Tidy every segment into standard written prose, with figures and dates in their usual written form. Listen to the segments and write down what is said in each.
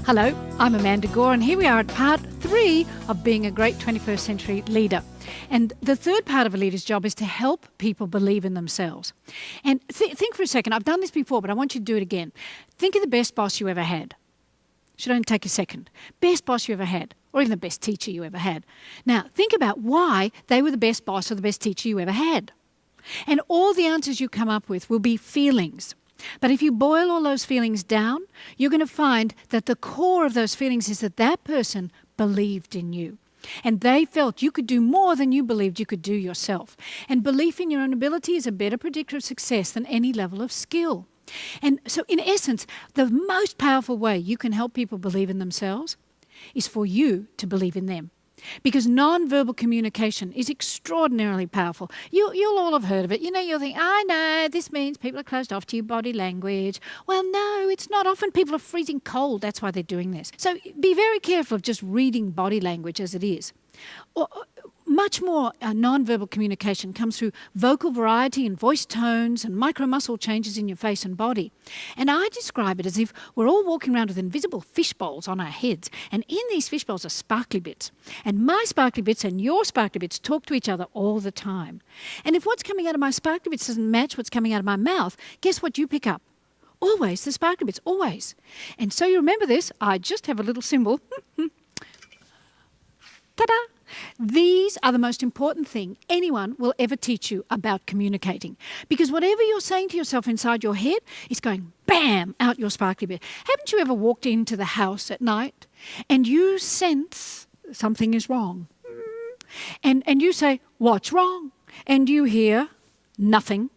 Hello, I'm Amanda Gore, and here we are at part 3 of being a great 21st century leader. And the third part of a leader's job is to help people believe in themselves. And think for a second, I've done this before, but I want you to do it again. Think of the best boss you ever had. Should only take a second. Best boss you ever had, or even the best teacher you ever had. Now, think about why they were the best boss or the best teacher you ever had. And all the answers you come up with will be feelings. But if you boil all those feelings down, you're going to find that the core of those feelings is that that person believed in you. And they felt you could do more than you believed you could do yourself. And belief in your own ability is a better predictor of success than any level of skill. And so in essence, the most powerful way you can help people believe in themselves is for you to believe in them. Because non-verbal communication is extraordinarily powerful. You'll all have heard of it. You'll think, I know, this means people are closed off to your body language. Well, no, it's not. Often people are freezing cold. That's why they're doing this. So be very careful of just reading body language as it is. Much more non-verbal communication comes through vocal variety and voice tones and micro-muscle changes in your face and body. And I describe it as if we're all walking around with invisible fish bowls on our heads. And in these fish bowls are sparkly bits. And my sparkly bits and your sparkly bits talk to each other all the time. And if what's coming out of my sparkly bits doesn't match what's coming out of my mouth, guess what you pick up? Always the sparkly bits, always. And so you remember this, I just have a little symbol. Ta-da! These are the most important thing anyone will ever teach you about communicating. Because whatever you're saying to yourself inside your head is going bam out your sparkly bit. Haven't you ever walked into the house at night and you sense something is wrong? And you say, what's wrong? And you hear nothing.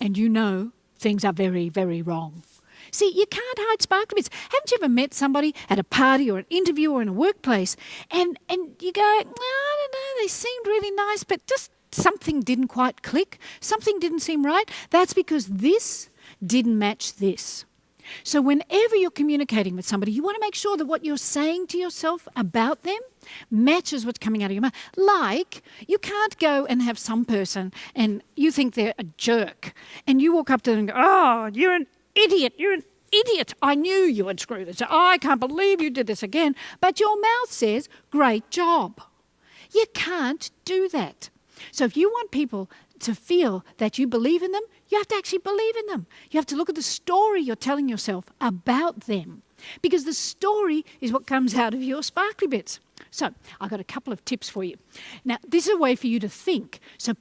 And you know things are very, very wrong. See, you can't hide sparkly bits. Haven't you ever met somebody at a party or an interview or in a workplace and you go, I don't know, they seemed really nice, but just something didn't quite click, something didn't seem right? That's because this didn't match this. So whenever you're communicating with somebody, you want to make sure that what you're saying to yourself about them matches what's coming out of your mouth. Like, you can't go and have some person and you think they're a jerk and you walk up to them and go, oh, you're an idiot, you're an idiot. I knew you had screwed this. I can't believe you did this again. But your mouth says, great job. You can't do that. So if you want people to feel that you believe in them, you have to actually believe in them. You have to look at the story you're telling yourself about them. Because the story is what comes out of your sparkly bits. So I've got a couple of tips for you. Now, this is a way for you to think so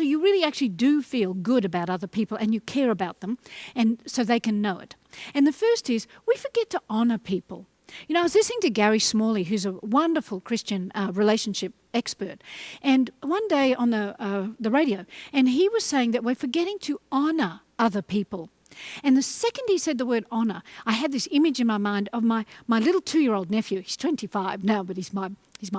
you really actually do feel good about other people and you care about them and so they can know it. And the first is we forget to honour people. I was listening to Gary Smalley, who's a wonderful Christian relationship expert, and one day on the radio, and he was saying that we're forgetting to honour other people. And the second he said the word honour, I had this image in my mind of my little 2-year-old nephew. He's 25 now, but he's my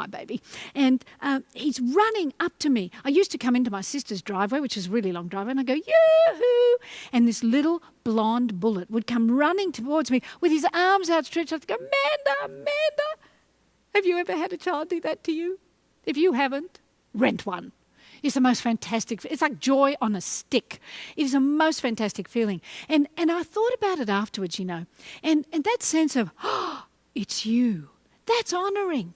baby. And he's running up to me. I used to come into my sister's driveway, which is a really long driveway, and I go, yoo-hoo! And this little blonde bullet would come running towards me with his arms outstretched. I'd go, Amanda, have you ever had a child do that to you? If you haven't, rent one. It's the most fantastic. It's like joy on a stick. It is the most fantastic feeling. And I thought about it afterwards, and that sense of, oh, it's you. That's honouring.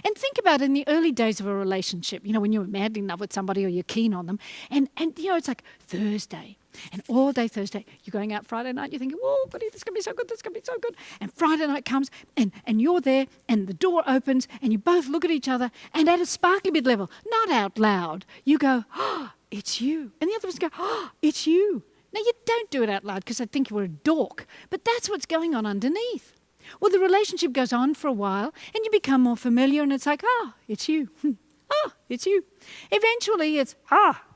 And think about it in the early days of a relationship, when you're madly in love with somebody or you're keen on them. And it's like Thursday. And all day Thursday, you're going out Friday night, you're thinking, whoa, buddy, this is going to be so good, this is going to be so good. And Friday night comes, and you're there, and the door opens, and you both look at each other, and at a sparkly bit level, not out loud, you go, oh, it's you. And the other person go, oh, it's you. Now, you don't do it out loud because I think you were a dork, but that's what's going on underneath. Well, the relationship goes on for a while, and you become more familiar, and it's like, oh, it's you. Oh, it's you. Eventually, it's,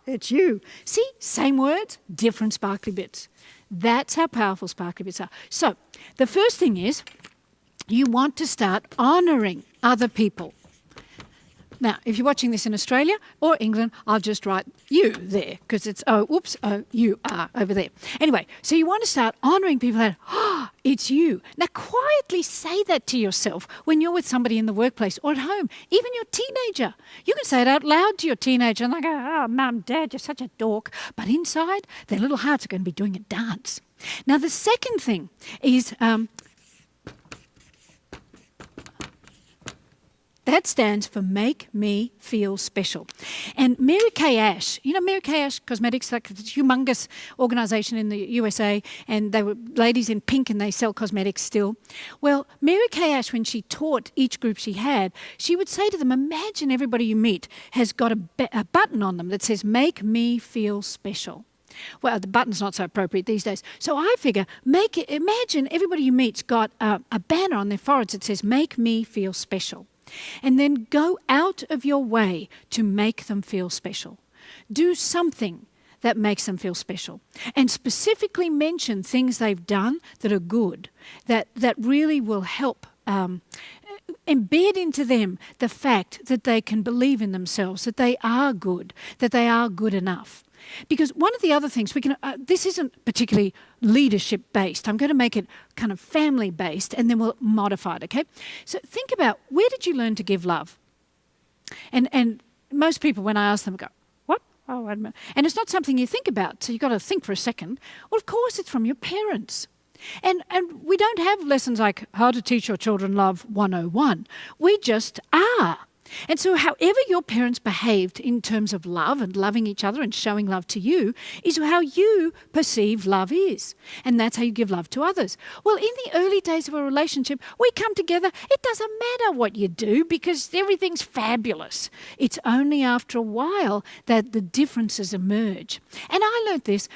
it's you. See, same words, different sparkly bits. That's how powerful sparkly bits are. So, the first thing is, you want to start honouring other people. Now, if you're watching this in Australia or England, I'll just write you there because it's, you are over there. Anyway, so you want to start honouring people that, it's you. Now, quietly say that to yourself when you're with somebody in the workplace or at home, even your teenager. You can say it out loud to your teenager and they go, oh, Mum, Dad, you're such a dork. But inside, their little hearts are going to be doing a dance. Now, the second thing is That stands for Make Me Feel Special. And Mary Kay Ash, you know Mary Kay Ash Cosmetics, like a humongous organisation in the USA, and they were ladies in pink and they sell cosmetics still. Well, Mary Kay Ash, when she taught each group she had, she would say to them, imagine everybody you meet has got a button on them that says, Make Me Feel Special. Well, the button's not so appropriate these days. So I figure, imagine everybody you meet's got a banner on their foreheads that says, Make Me Feel Special. And then go out of your way to make them feel special. Do something that makes them feel special. And specifically mention things they've done that are good, that really will help embed into them the fact that they can believe in themselves, that they are good enough. Because one of the other things this isn't particularly leadership based. I'm going to make it kind of family based and then we'll modify it, okay? So think about, where did you learn to give love? And most people, when I ask them, go, what? Oh, I don't know. And it's not something you think about, so you've got to think for a second. Well, of course, it's from your parents. And we don't have lessons like How to Teach Your Children Love 101. We just are. And so however your parents behaved in terms of love and loving each other and showing love to you is how you perceive love is. And that's how you give love to others. Well, in the early days of a relationship, we come together. It doesn't matter what you do because everything's fabulous. It's only after a while that the differences emerge. And I learned this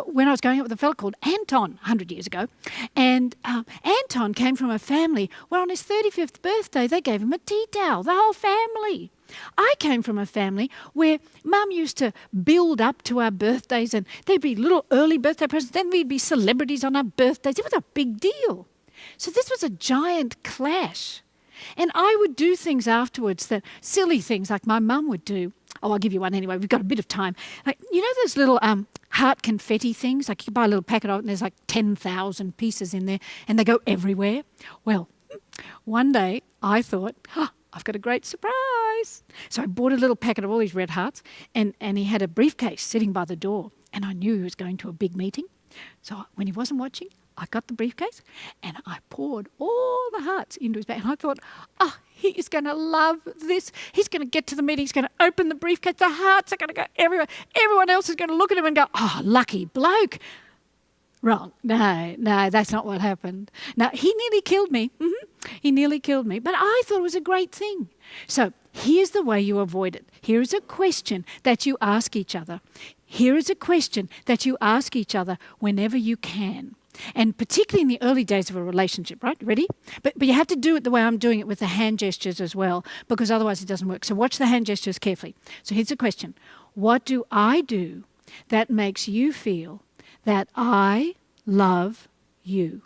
when I was going out with a fellow called Anton 100 years ago. And Anton came from a family where on his 35th birthday, they gave him a tea towel, the whole family. I came from a family where Mum used to build up to our birthdays and there'd be little early birthday presents, then we'd be celebrities on our birthdays. It was a big deal. So this was a giant clash. And I would do things afterwards, that silly things like my mum would do. Oh, I'll give you one anyway. We've got a bit of time. Like, you know those little heart confetti things? Like you buy a little packet of it and there's like 10,000 pieces in there and they go everywhere. Well, one day I thought, I've got a great surprise. So I bought a little packet of all these red hearts and he had a briefcase sitting by the door and I knew he was going to a big meeting. So when he wasn't watching, I got the briefcase and I poured all the hearts into his bag. And I thought, he is going to love this. He's going to get to the meeting. He's going to open the briefcase. The hearts are going to go everywhere. Everyone else is going to look at him and go, lucky bloke. Wrong. No, that's not what happened. No, he nearly killed me. He nearly killed me. But I thought it was a great thing. So here's the way you avoid it. Here is a question that you ask each other. Here is a question that you ask each other whenever you can. And particularly in the early days of a relationship, right? Ready? But you have to do it the way I'm doing it with the hand gestures as well, because otherwise it doesn't work. So watch the hand gestures carefully. So here's a question. What do I do that makes you feel that I love you?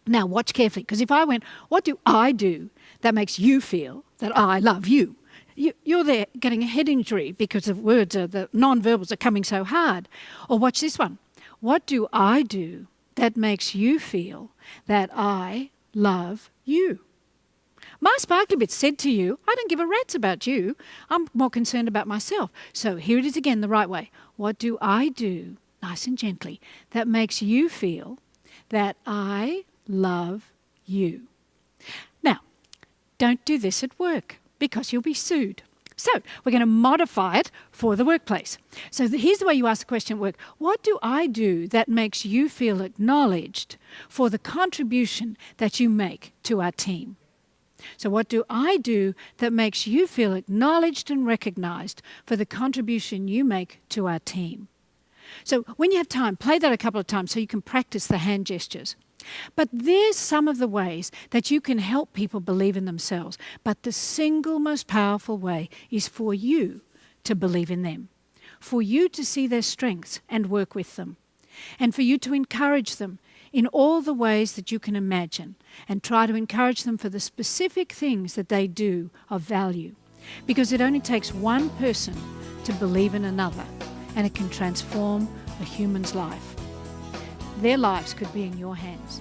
Now watch carefully, because if I went, what do I do that makes you feel that I love you? You're there getting a head injury because the words, the non-verbals are coming so hard. Or watch this one. What do I do that makes you feel that I love you? My sparkly bit said to you, I don't give a rat's about you. I'm more concerned about myself. So here it is again, the right way. What do I do, nice and gently, that makes you feel that I love you? Now, don't do this at work because you'll be sued. So we're going to modify it for the workplace. So here's the way you ask the question at work. What do I do that makes you feel acknowledged for the contribution that you make to our team? So what do I do that makes you feel acknowledged and recognised for the contribution you make to our team? So when you have time, play that a couple of times so you can practice the hand gestures. But there's some of the ways that you can help people believe in themselves. But the single most powerful way is for you to believe in them, for you to see their strengths and work with them, and for you to encourage them in all the ways that you can imagine, and try to encourage them for the specific things that they do of value. Because it only takes one person to believe in another, and it can transform a human's life. Their lives could be in your hands.